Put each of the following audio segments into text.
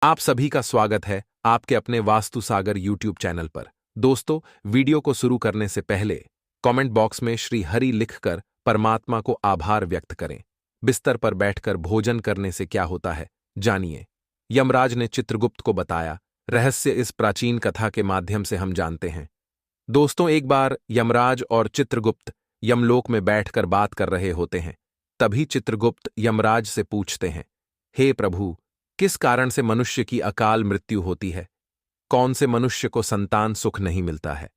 आप सभी का स्वागत है आपके अपने वास्तु सागर यूट्यूब चैनल पर। दोस्तों, वीडियो को शुरू करने से पहले कमेंट बॉक्स में श्री हरि लिखकर परमात्मा को आभार व्यक्त करें। बिस्तर पर बैठकर भोजन करने से क्या होता है, जानिए। यमराज ने चित्रगुप्त को बताया। रहस्य इस प्राचीन कथा के माध्यम से हम जानते हैं। दोस्तों, एक बार यमराज और चित्रगुप्त यमलोक में बैठकर बात कर रहे होते हैं। तभी चित्रगुप्त यमराज से पूछते हैं, हे प्रभु, किस कारण से मनुष्य की अकाल मृत्यु होती है? कौन से मनुष्य को संतान सुख नहीं मिलता है?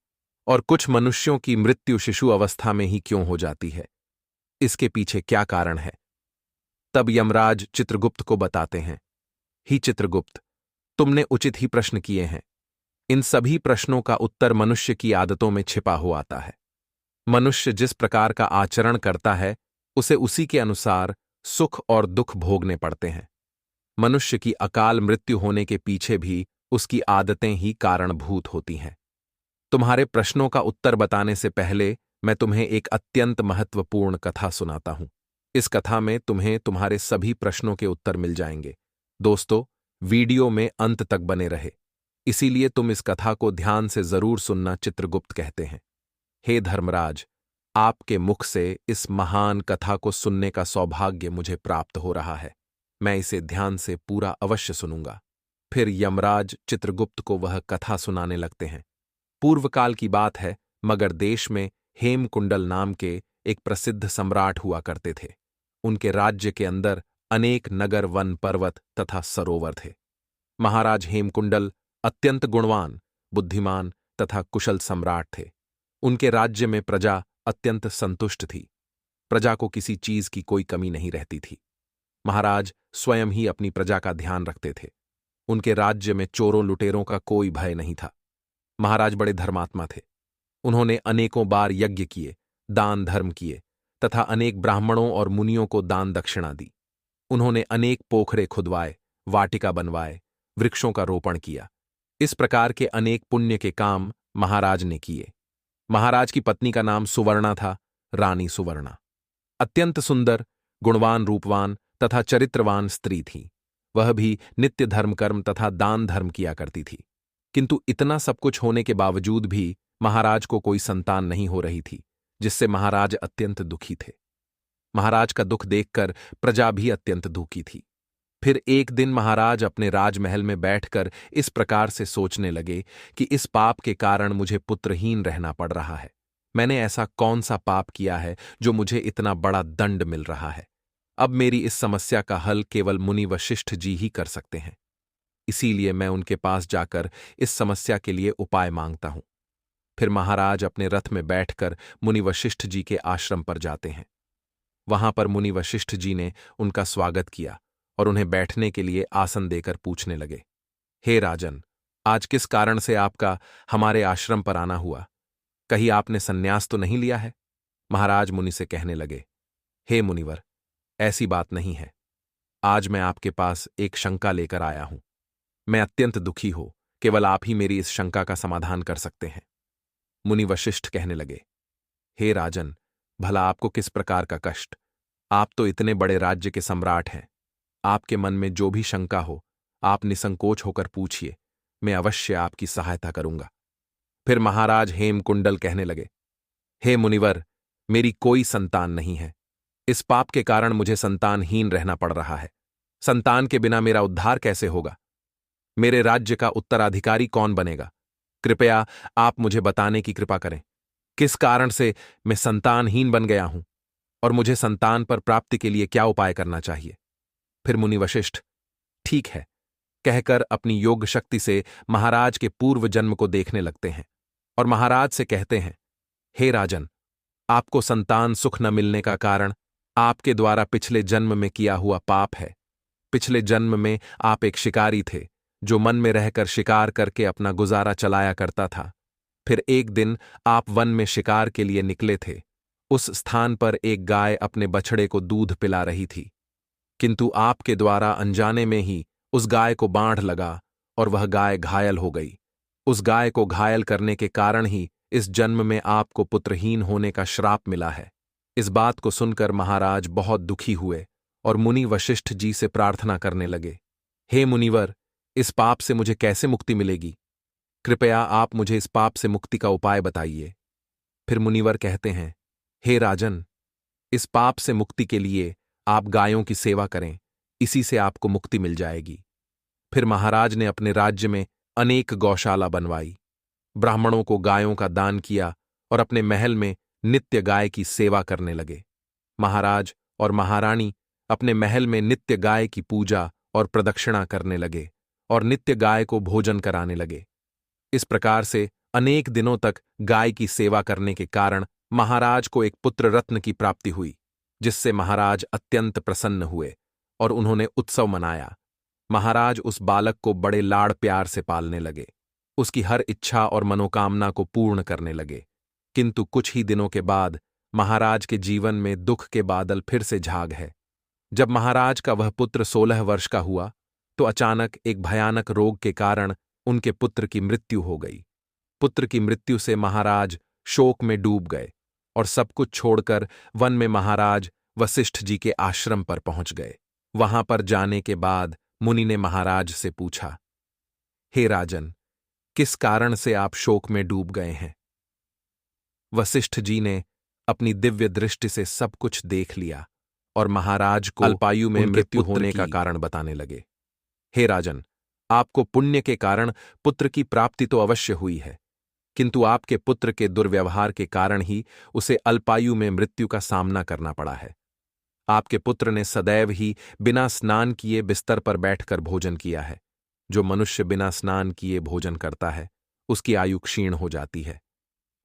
और कुछ मनुष्यों की मृत्यु शिशु अवस्था में ही क्यों हो जाती है? इसके पीछे क्या कारण है? तब यमराज चित्रगुप्त को बताते हैं, ही चित्रगुप्त, तुमने उचित ही प्रश्न किए हैं। इन सभी प्रश्नों का उत्तर मनुष्य की आदतों में छिपा हुआ आता है। मनुष्य जिस प्रकार का आचरण करता है, उसे उसी के अनुसार सुख और दुख भोगने पड़ते हैं। मनुष्य की अकाल मृत्यु होने के पीछे भी उसकी आदतें ही कारणभूत होती हैं। तुम्हारे प्रश्नों का उत्तर बताने से पहले मैं तुम्हें एक अत्यंत महत्वपूर्ण कथा सुनाता हूं। इस कथा में तुम्हें तुम्हारे सभी प्रश्नों के उत्तर मिल जाएंगे। दोस्तों, वीडियो में अंत तक बने रहे, इसीलिए तुम इस कथा को ध्यान से जरूर सुनना। चित्रगुप्त कहते हैं, हे धर्मराज, आपके मुख से इस महान कथा को सुनने का सौभाग्य मुझे प्राप्त हो रहा है। मैं इसे ध्यान से पूरा अवश्य सुनूंगा। फिर यमराज चित्रगुप्त को वह कथा सुनाने लगते हैं। पूर्वकाल की बात है, मगर देश में हेमकुंडल नाम के एक प्रसिद्ध सम्राट हुआ करते थे। उनके राज्य के अंदर अनेक नगर, वन, पर्वत तथा सरोवर थे। महाराज हेमकुंडल अत्यंत गुणवान, बुद्धिमान तथा कुशल सम्राट थे। उनके राज्य में प्रजा अत्यंत संतुष्ट थी। प्रजा को किसी चीज की कोई कमी नहीं रहती थी। महाराज स्वयं ही अपनी प्रजा का ध्यान रखते थे। उनके राज्य में चोरों लुटेरों का कोई भय नहीं था। महाराज बड़े धर्मात्मा थे। उन्होंने अनेकों बार यज्ञ किए, दान धर्म किए तथा अनेक ब्राह्मणों और मुनियों को दान दक्षिणा दी। उन्होंने अनेक पोखरे खुदवाए, वाटिका बनवाए, वृक्षों का रोपण किया। इस प्रकार के अनेक पुण्य के काम महाराज ने किए। महाराज की पत्नी का नाम सुवर्णा था, रानी सुवर्णा। अत्यंत सुंदर, गुणवान, रूपवान तथा चरित्रवान स्त्री थी। वह भी नित्य धर्म कर्म तथा दान धर्म किया करती थी। किंतु इतना सब कुछ होने के बावजूद भी महाराज को कोई संतान नहीं हो रही थी, जिससे महाराज अत्यंत दुखी थे। महाराज का दुख देखकर प्रजा भी अत्यंत दुखी थी। फिर एक दिन महाराज अपने राजमहल में बैठकर इस प्रकार से सोचने लगे कि इस पाप के कारण मुझे पुत्रहीन रहना पड़ रहा है। मैंने ऐसा कौन सा पाप किया है जो मुझे इतना बड़ा दंड मिल रहा है? अब मेरी इस समस्या का हल केवल मुनि वशिष्ठ जी ही कर सकते हैं। इसीलिए मैं उनके पास जाकर इस समस्या के लिए उपाय मांगता हूं। फिर महाराज अपने रथ में बैठकर मुनि वशिष्ठ जी के आश्रम पर जाते हैं। वहां पर मुनि वशिष्ठ जी ने उनका स्वागत किया और उन्हें बैठने के लिए आसन देकर पूछने लगे, हे राजन, आज किस कारण से आपका हमारे आश्रम पर आना हुआ? कहीं आपने संन्यास तो नहीं लिया है? महाराज मुनि से कहने लगे, हे मुनिवर, ऐसी बात नहीं है। आज मैं आपके पास एक शंका लेकर आया हूं। मैं अत्यंत दुखी हूं, केवल आप ही मेरी इस शंका का समाधान कर सकते हैं। मुनि वशिष्ठ कहने लगे, हे राजन, भला आपको किस प्रकार का कष्ट? आप तो इतने बड़े राज्य के सम्राट हैं। आपके मन में जो भी शंका हो, आप निसंकोच होकर पूछिए, मैं अवश्य आपकी सहायता करूंगा। फिर महाराज हेमकुंडल कहने लगे, हे मुनिवर, मेरी कोई संतान नहीं है। इस पाप के कारण मुझे संतानहीन रहना पड़ रहा है। संतान के बिना मेरा उद्धार कैसे होगा? मेरे राज्य का उत्तराधिकारी कौन बनेगा? कृपया आप मुझे बताने की कृपा करें। किस कारण से मैं संतानहीन बन गया हूं और मुझे संतान पर प्राप्ति के लिए क्या उपाय करना चाहिए? फिर मुनि वशिष्ठ ठीक है कहकर अपनी योग शक्ति से महाराज के पूर्व जन्म को देखने लगते हैं और महाराज से कहते हैं, हे राजन, आपको संतान सुख न मिलने का कारण आपके द्वारा पिछले जन्म में किया हुआ पाप है। पिछले जन्म में आप एक शिकारी थे जो मन में रहकर शिकार करके अपना गुजारा चलाया करता था। फिर एक दिन आप वन में शिकार के लिए निकले थे। उस स्थान पर एक गाय अपने बछड़े को दूध पिला रही थी, किंतु आपके द्वारा अनजाने में ही उस गाय को बाढ़ लगा और वह गाय घायल हो गई। उस गाय को घायल करने के कारण ही इस जन्म में आपको पुत्रहीन होने का श्राप मिला है। इस बात को सुनकर महाराज बहुत दुखी हुए और मुनि वशिष्ठ जी से प्रार्थना करने लगे, हे मुनिवर, इस पाप से मुझे कैसे मुक्ति मिलेगी? कृपया आप मुझे इस पाप से मुक्ति का उपाय बताइए। फिर मुनिवर कहते हैं, हे राजन, इस पाप से मुक्ति के लिए आप गायों की सेवा करें, इसी से आपको मुक्ति मिल जाएगी। फिर महाराज ने अपने राज्य में अनेक गौशाला बनवाई, ब्राह्मणों को गायों का दान किया और अपने महल में नित्य गाय की सेवा करने लगे। महाराज और महारानी अपने महल में नित्य गाय की पूजा और प्रदक्षिणा करने लगे और नित्य गाय को भोजन कराने लगे। इस प्रकार से अनेक दिनों तक गाय की सेवा करने के कारण महाराज को एक पुत्र रत्न की प्राप्ति हुई, जिससे महाराज अत्यंत प्रसन्न हुए और उन्होंने उत्सव मनाया। महाराज उस बालक को बड़े लाड़ प्यार से पालने लगे, उसकी हर इच्छा और मनोकामना को पूर्ण करने लगे। किंतु कुछ ही दिनों के बाद महाराज के जीवन में दुख के बादल फिर से झाग है। जब महाराज का वह पुत्र 16 वर्ष का हुआ तो अचानक एक भयानक रोग के कारण उनके पुत्र की मृत्यु हो गई। पुत्र की मृत्यु से महाराज शोक में डूब गए और सब कुछ छोड़कर वन में महाराज वशिष्ठ जी के आश्रम पर पहुंच गए। वहां पर जाने के बाद मुनि ने महाराज से पूछा, हे राजन, किस कारण से आप शोक में डूब गए हैं? वशिष्ठ जी ने अपनी दिव्य दृष्टि से सब कुछ देख लिया और महाराज को अल्पायु में मृत्यु होने का कारण बताने लगे। हे राजन, आपको पुण्य के कारण पुत्र की प्राप्ति तो अवश्य हुई है, किंतु आपके पुत्र के दुर्व्यवहार के कारण ही उसे अल्पायु में मृत्यु का सामना करना पड़ा है। आपके पुत्र ने सदैव ही बिना स्नान किए बिस्तर पर बैठकर भोजन किया है। जो मनुष्य बिना स्नान किए भोजन करता है, उसकी आयु क्षीण हो जाती है।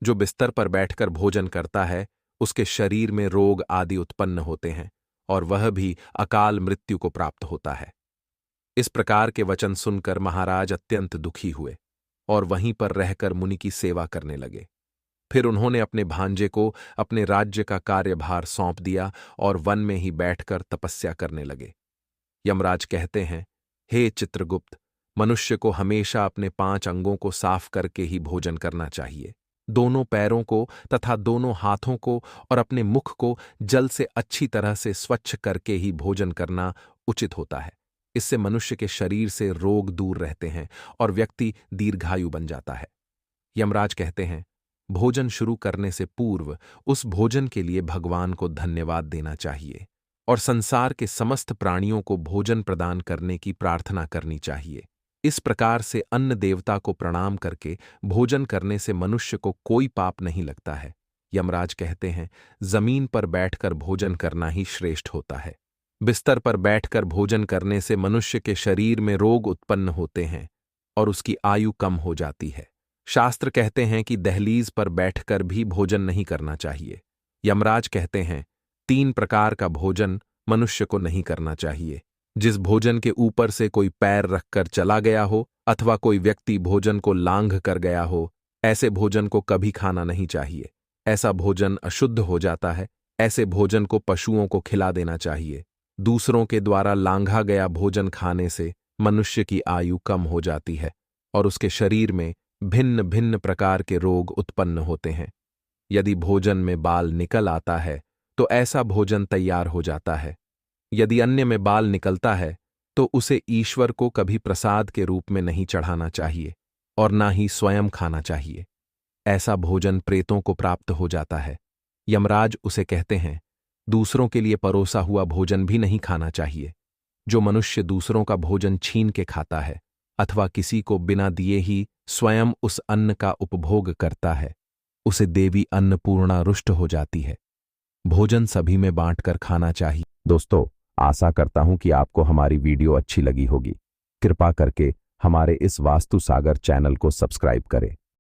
जो बिस्तर पर बैठकर भोजन करता है, उसके शरीर में रोग आदि उत्पन्न होते हैं और वह भी अकाल मृत्यु को प्राप्त होता है। इस प्रकार के वचन सुनकर महाराज अत्यंत दुखी हुए और वहीं पर रहकर मुनि की सेवा करने लगे। फिर उन्होंने अपने भांजे को अपने राज्य का कार्यभार सौंप दिया और वन में ही बैठकर तपस्या करने लगे। यमराज कहते हैं, हे चित्रगुप्त, मनुष्य को हमेशा अपने 5 अंगों को साफ करके ही भोजन करना चाहिए। दोनों पैरों को तथा दोनों हाथों को और अपने मुख को जल से अच्छी तरह से स्वच्छ करके ही भोजन करना उचित होता है। इससे मनुष्य के शरीर से रोग दूर रहते हैं और व्यक्ति दीर्घायु बन जाता है। यमराज कहते हैं, भोजन शुरू करने से पूर्व उस भोजन के लिए भगवान को धन्यवाद देना चाहिए और संसार के समस्त प्राणियों को भोजन प्रदान करने की प्रार्थना करनी चाहिए। इस प्रकार से अन्न देवता को प्रणाम करके भोजन करने से मनुष्य को कोई पाप नहीं लगता है। यमराज कहते हैं, जमीन पर बैठकर भोजन करना ही श्रेष्ठ होता है। बिस्तर पर बैठकर भोजन करने से मनुष्य के शरीर में रोग उत्पन्न होते हैं और उसकी आयु कम हो जाती है। शास्त्र कहते हैं कि दहलीज पर बैठकर भी भोजन नहीं करना चाहिए। यमराज कहते हैं, 3 प्रकार का भोजन मनुष्य को नहीं करना चाहिए। जिस भोजन के ऊपर से कोई पैर रखकर चला गया हो अथवा कोई व्यक्ति भोजन को लांघ कर गया हो, ऐसे भोजन को कभी खाना नहीं चाहिए। ऐसा भोजन अशुद्ध हो जाता है। ऐसे भोजन को पशुओं को खिला देना चाहिए। दूसरों के द्वारा लांघा गया भोजन खाने से मनुष्य की आयु कम हो जाती है और उसके शरीर में भिन्न भिन्न प्रकार के रोग उत्पन्न होते हैं। यदि भोजन में बाल निकल आता है तो ऐसा भोजन तैयार हो जाता है। यदि अन्य में बाल निकलता है तो उसे ईश्वर को कभी प्रसाद के रूप में नहीं चढ़ाना चाहिए और ना ही स्वयं खाना चाहिए। ऐसा भोजन प्रेतों को प्राप्त हो जाता है। यमराज उसे कहते हैं, दूसरों के लिए परोसा हुआ भोजन भी नहीं खाना चाहिए। जो मनुष्य दूसरों का भोजन छीन के खाता है अथवा किसी को बिना दिए ही स्वयं उस अन्न का उपभोग करता है, उसे देवी अन्नपूर्णा रुष्ट हो जाती है। भोजन सभी में बांटकर खाना चाहिए। दोस्तों, आशा करता हूं कि आपको हमारी वीडियो अच्छी लगी होगी। कृपा करके हमारे इस वास्तु सागर चैनल को सब्सक्राइब करें।